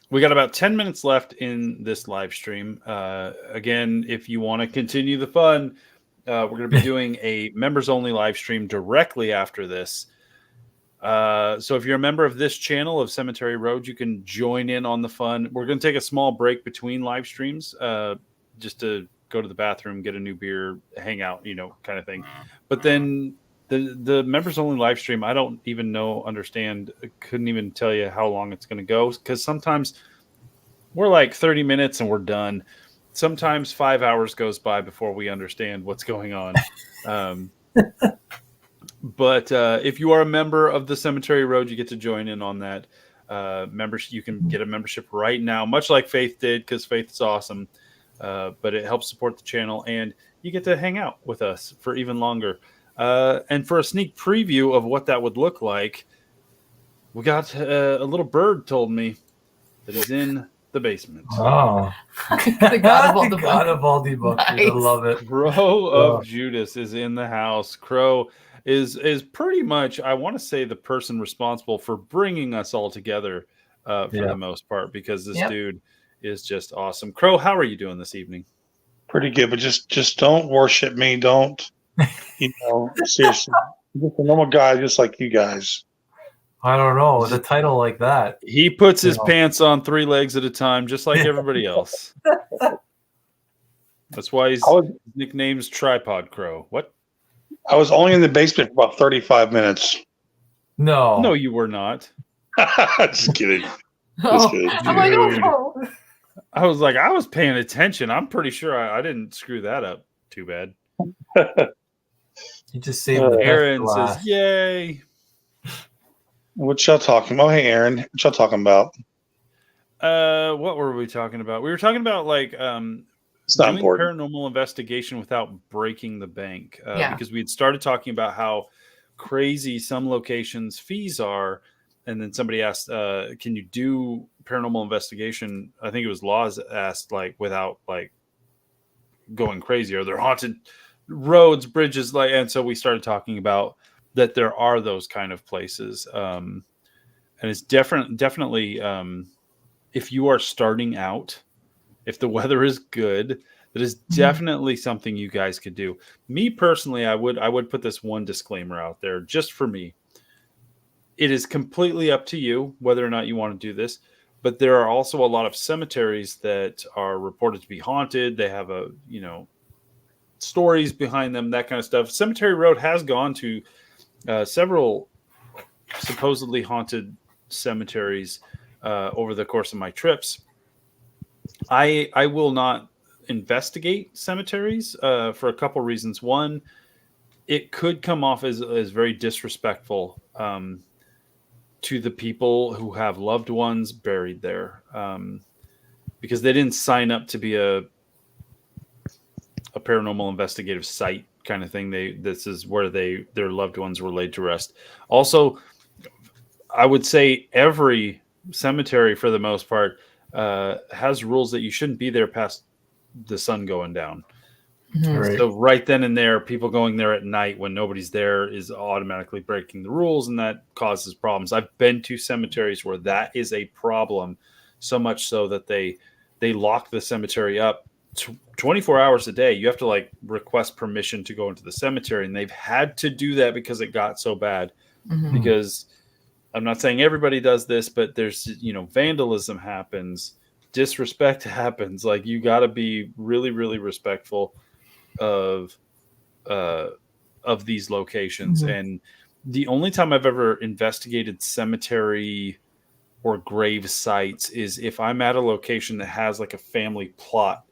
We got about 10 minutes left in this live stream. Again, if you want to continue the fun, We're going to be doing a members only live stream directly after this. So if you're a member of this channel of Cemetery Road, you can join in on the fun. We're going to take a small break between live streams, just to go to the bathroom, get a new beer, hang out, kind of thing. But then the members only live stream, I don't even understand, couldn't even tell you how long it's going to go, because sometimes we're like 30 minutes and we're done. Sometimes 5 hours goes by before we understand what's going on. But if you are a member of the Cemetery Road, you get to join in on that membership. You can get a membership right now, much like Faith did, because Faith is awesome. But it helps support the channel, and you get to hang out with us for even longer. And for a sneak preview of what that would look like, we got a little bird told me that he's in the basement. Oh, The God of all debunkers. Nice. I love it. Crow of Judas is in the house. Crow is pretty much, I want to say, the person responsible for bringing us all together for the most part, because this dude is just awesome. Crow, how are you doing this evening? Pretty good, but just don't worship me. Don't, seriously. I'm just a normal guy, just like you guys. I don't know. With a title like that. He puts his pants on 3 legs at a time, just like everybody else. That's why his nickname's Tripod Crow. What? I was only in the basement for about 35 minutes. No, you were not. Just kidding. I'm like, oh. I was like, I was paying attention. I'm pretty sure I didn't screw that up too bad. You just saved the Aaron says, yay. What y'all talking about? Oh, hey, Aaron. What y'all talking about? What were we talking about? We were talking about it's not doing important. Paranormal investigation without breaking the bank. Because we had started talking about how crazy some locations' fees are. And then somebody asked, can you do paranormal investigation? I think it was Laws asked, without going crazy. Are there haunted roads, bridges? And so we started talking about that there are those kind of places. And it's definitely if you are starting out, if the weather is good, that is definitely something you guys could do. Me personally, I would put this one disclaimer out there just for me. It is completely up to you whether or not you want to do this, but there are also a lot of cemeteries that are reported to be haunted. They have stories behind them, that kind of stuff. Cemetery Road has gone to several supposedly haunted cemeteries over the course of my trips. I will not investigate cemeteries for a couple reasons. One, it could come off as very disrespectful to the people who have loved ones buried there, because they didn't sign up to be a paranormal investigative site kind of thing. This is where their loved ones were laid to rest. Also, I would say every cemetery, for the most part, has rules that you shouldn't be there past the sun going down. Right. So right then and there, people going there at night when nobody's there is automatically breaking the rules, and that causes problems. I've been to cemeteries where that is a problem, so much so that they lock the cemetery up 24 hours a day. You have to request permission to go into the cemetery, and they've had to do that because it got so bad. Because I'm not saying everybody does this, but there's vandalism happens, disrespect happens. You got to be really, really respectful of these locations. And the only time I've ever investigated cemetery or grave sites is if I'm at a location that has a family plot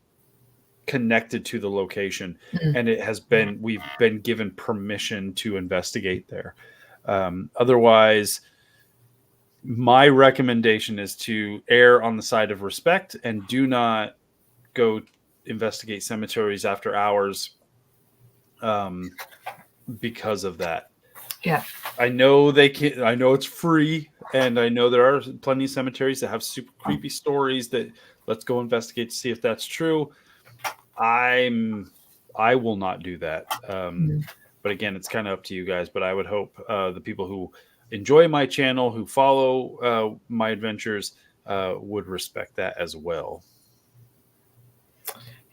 connected to the location, and we've been given permission to investigate there. Otherwise, my recommendation is to err on the side of respect and do not go investigate cemeteries after hours because of that. Yeah. I know I know it's free, and I know there are plenty of cemeteries that have super creepy stories that let's go investigate to see if that's true. I will not do that. But again, it's kind of up to you guys, but I would hope the people who enjoy my channel, who follow my adventures, would respect that as well.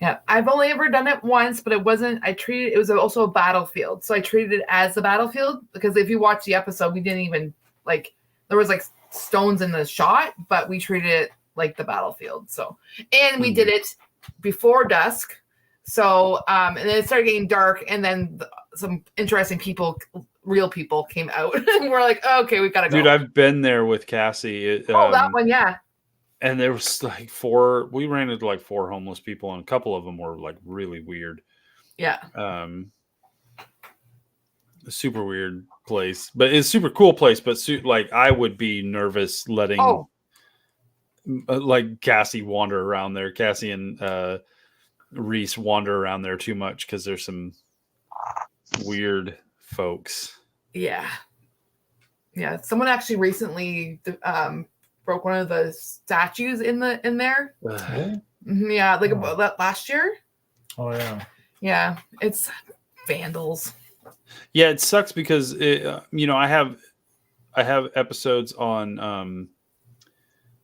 Yeah, I've only ever done it once, but it wasn't. It was also a battlefield, so I treated it as the battlefield because if you watch the episode, we didn't even there was stones in the shot, but we treated it like the battlefield. So, and we did it before dusk. So, and then it started getting dark, and then some interesting real people came out, and we're like, oh, okay, we gotta go. Dude, I've been there with Cassie. That one, yeah. And there was we ran into 4 homeless people, and a couple of them were really weird. Yeah. A super weird place, but it's a super cool place. But I would be nervous letting Cassie wander around there. Cassie and Reese wander around there too much because there's some weird folks. Yeah. Yeah. Someone actually recently broke one of the statues in there. Yeah, about that last year. Oh yeah. Yeah, it's vandals. Yeah, it sucks because I have episodes on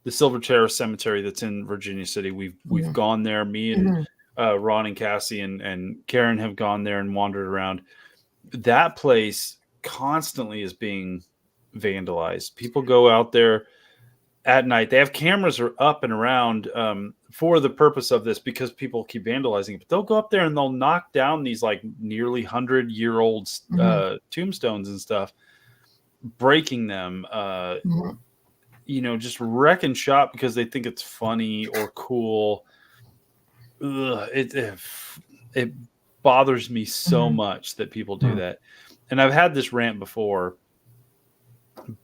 the Silver Terrace Cemetery that's in Virginia City. We've gone there. Me and Ron and Cassie and Karen have gone there and wandered around. That place constantly is being vandalized. People go out there at night. They have cameras up and around for the purpose of this because people keep vandalizing it. But they'll go up there and they'll knock down these nearly 100-year-old tombstones and stuff, breaking them, just wrecking shop because they think it's funny or cool. It bothers me so much that people do that. And I've had this rant before,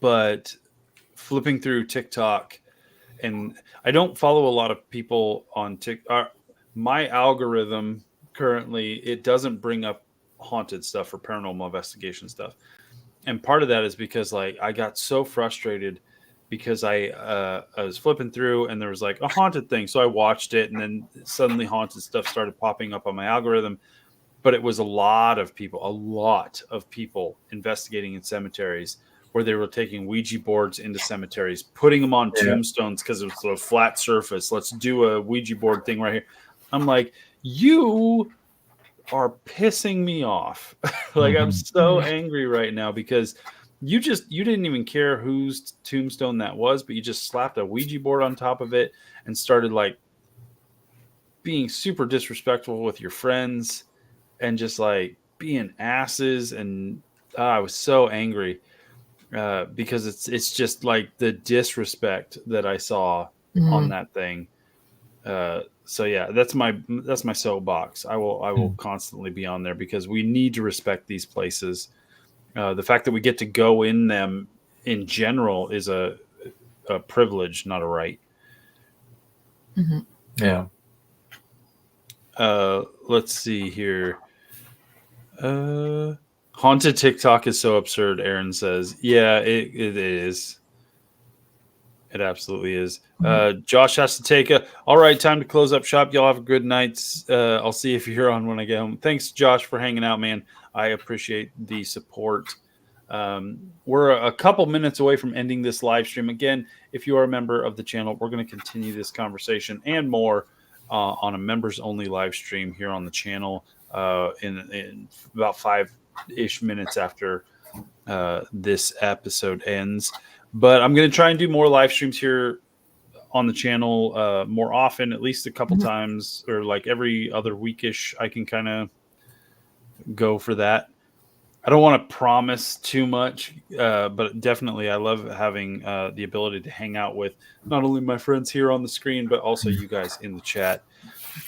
but flipping through TikTok, and I don't follow a lot of people on TikTok. My algorithm currently, it doesn't bring up haunted stuff or paranormal investigation stuff. And part of that is because I got so frustrated because I was flipping through and there was a haunted thing. So I watched it, and then suddenly haunted stuff started popping up on my algorithm. But it was a lot of people investigating in cemeteries where they were taking Ouija boards into cemeteries, putting them on tombstones because it's a flat surface. Let's do a Ouija board thing right here. I'm like, you are pissing me off. I'm so angry right now because you didn't even care whose tombstone that was, but you just slapped a Ouija board on top of it and started being super disrespectful with your friends and just being asses. And I was so angry. Because it's just the disrespect that I saw on that thing. So yeah, that's my soapbox. I will constantly be on there because we need to respect these places. The fact that we get to go in them in general is a privilege, not a right. Yeah. Let's see here. Haunted TikTok is so absurd, Aaron says. Yeah, it is. It absolutely is. Josh has to take all right, time to close up shop. Y'all have a good night. I'll see if you're on when I get home. Thanks, Josh, for hanging out, man. I appreciate the support. We're a couple minutes away from ending this live stream. Again, if you are a member of the channel, we're going to continue this conversation and more on a members-only live stream here on the channel in about 5-ish minutes after this episode ends. But I'm going to try and do more live streams here on the channel more often, at least a couple times, or every other weekish. I can kind of go for that. I don't want to promise too much, but definitely I love having the ability to hang out with not only my friends here on the screen, but also you guys in the chat.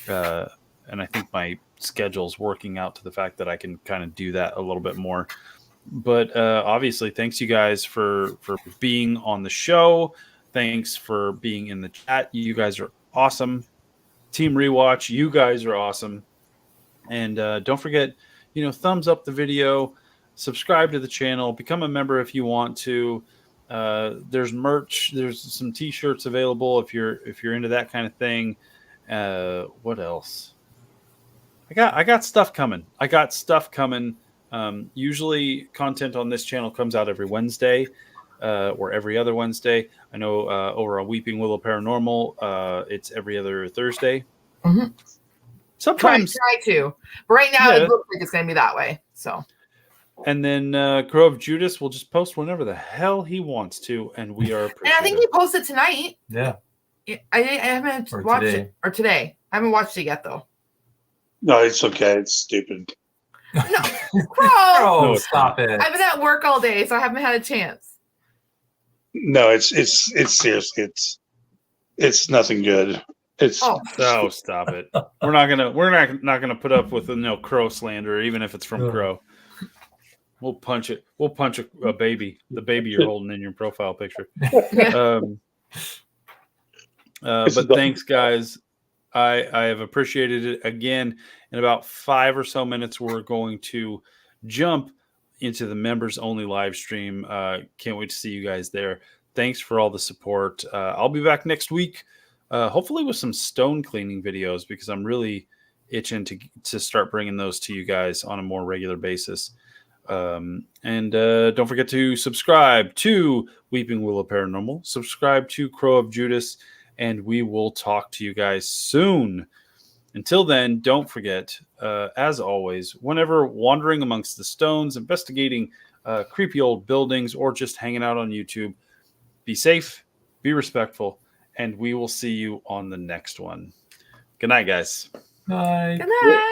And I think my schedule's working out to the fact that I can kind of do that a little bit more. But obviously, thanks you guys for being on the show. Thanks for being in the chat. You guys are awesome. Team Rewatch, you guys are awesome. And don't forget, thumbs up the video, subscribe to the channel, become a member if you want to. There's merch. There's some t-shirts available if you're into that kind of thing. What else? I got stuff coming. Usually content on this channel comes out every Wednesday or every other Wednesday. I know over on Weeping Willow Paranormal, it's every other Thursday. Sometimes. Try to. But right now, Yeah. it looks like it's going to be that way. So. And then Crow of Judas will just post whenever the hell he wants to, and we are appreciative. And I think he posted tonight. Yeah. I haven't watched it. Or today. I haven't watched it yet, though. No, it's okay. It's stupid. No, Crow. Oh, stop it. I've been at work all day, so I haven't had a chance. No, it's seriously, it's nothing good. It's Oh, stop it. We're not gonna put up with no Crow slander, even if it's from Crow. We'll punch it. We'll punch a baby, the baby you're holding in your profile picture. But thanks, guys. I have appreciated it. Again, in about 5 or so minutes, we're going to jump into the members only live stream. Can't wait to see you guys there. Thanks for all the support. I'll be back next week, hopefully with some stone cleaning videos, because I'm really itching to start bringing those to you guys on a more regular basis. And don't forget to subscribe to Weeping Willow Paranormal, subscribe to Crow of Judas, and we will talk to you guys soon. Until then, don't forget, as always, whenever wandering amongst the stones, investigating creepy old buildings, or just hanging out on YouTube, be safe, be respectful, and we will see you on the next one. Good night, guys. Bye. Good night.